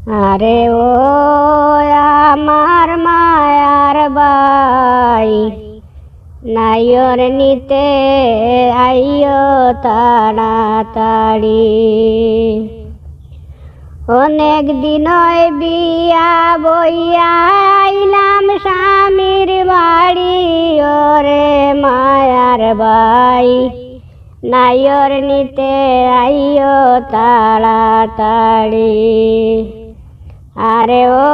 আরে ও আমার মায়ার বাই, নাইয়র নিতে আইও তাড়াতাড়ি। অনেক দিন বিয়া বইয়া আইলাম স্বামীর বাড়ি, ওরে মায়ার বাই, নাইয়র নিতে আইও তাড়াতাড়ি। আরে ও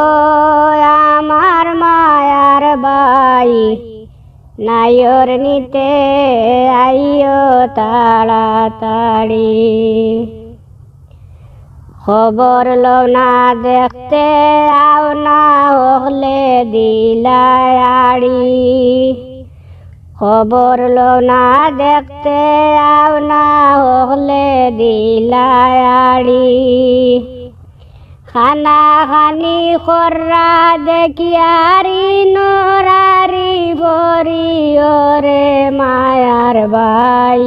আমার মায়ার বাই, নাইয়র নিতে আইও তাড়াতাড়ি। খবর লো না দেখতে আও না হলে দিলায়াড়ি। খবর লো না দেখতে আও না হলে দিলায়াড়ি। খানা খানি খর্রা দেখিয়ারি নরারি ভরি, ওরে মায়ার বাই,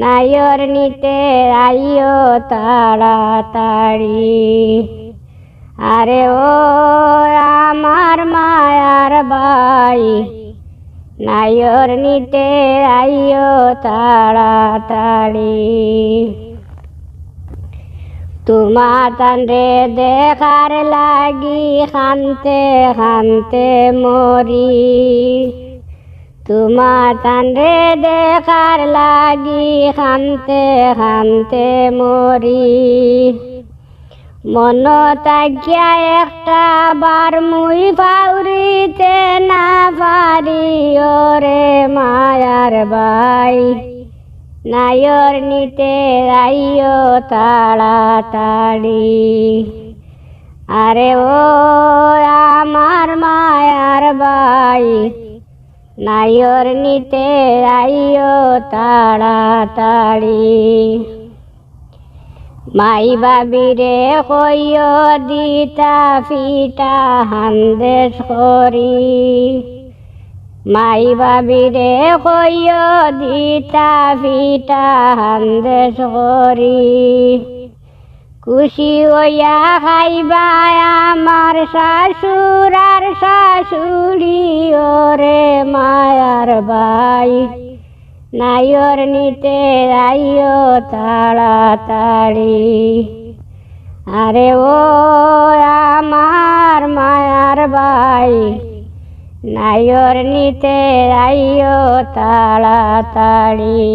নাইয়র নিতে আইও তাড়াতাড়ি। আরে ও আমার মায়ার বাই, নাইয়র নিতে আইও তাড়াতাড়ি। তোমা তানরে দেখার লাগি খানতে খানতে মরি। তোমা তানরে দেখার লাগি খানতে খানতে মরি। মন তাকিয়া একটা বার মুই পাউরিতে না পারি, ওরে মায়ার বাই, নাইয়র নিতে আইও তাড়াতাড়ি। আরে ও আমার মায়ার বাই, নাইয়র নিতে আইও তাড়াতাড়ি। মাই বাবিরে কইও দিতা ফিটা হান্দেশ করি। মাই বাবিরে কইও দিতা ফিটা হান্দেশ করি। খুশি হইয়া খাইবা আমার শাশুর আর শাশুড়ি, ওরে মায়ার বাই, নাইয়র নিতে আইও তাড়াতাড়ি। আরে ও আমার মায়ার বাই, নাইয়র নিতে আইও তাড়াতাড়ি।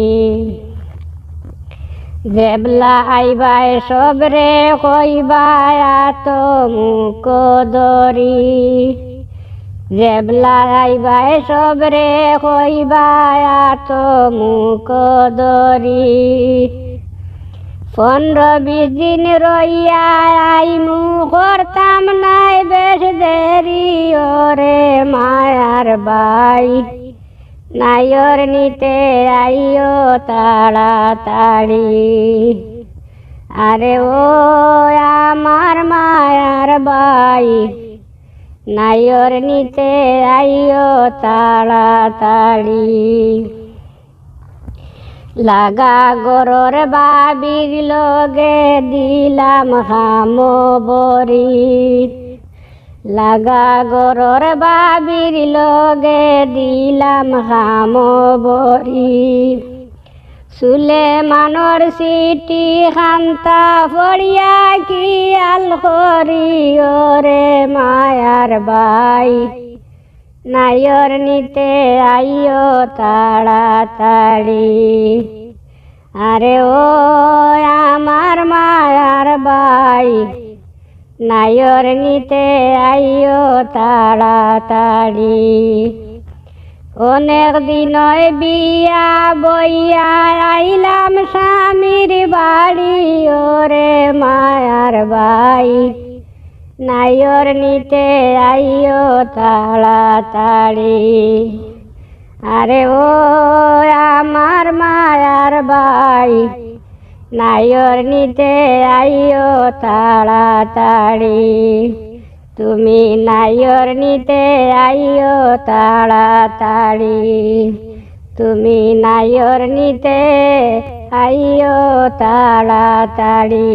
জেবলা আইবাই সবরে কইবাই তো মুখ দরি। জেবলা আইবাই সবরে কইবাই তো মুখ দরি। 15-20 দিন রইয়া আইমু করতাম নাই বেশ দেরি, ওরে মায়ার বাই, নাইয়র নিতে আইও তাড়াতাড়ি। আরে ও আমার মায়ার বাই, নাইয়র নিতে আইও তাড়াতাড়ি। লাগা গরর বাবির লগে দিলাম হামো বরি। লাগা গরর বাবির লগে দিলাম হামো বরি। সুলেমানর সিটি খান্তা ফড়িয়া কি আল করি, ওরে মায়ার বাই, নাইয়র নিতে আইও তাড়াতাড়ি। আরে ও আমার মায়ার বাই, নাইয়র নিতে আইও তাড়াতাড়ি। অনেক দিন বিয়া বইয়া আইলাম স্বামীর বাড়ি, ওরে মায়ার বাই, নাইয়র নিতে আইও তাড়াতাড়ি। আরে ও আমার মায়ার বাই, নাইয়র নিতে আইও তাড়াতাড়ি। তুমি নাইয়র নিতে আইও তাড়াতাড়ি। তুমি নাইয়র নিতে আইও তাড়াতাড়ি।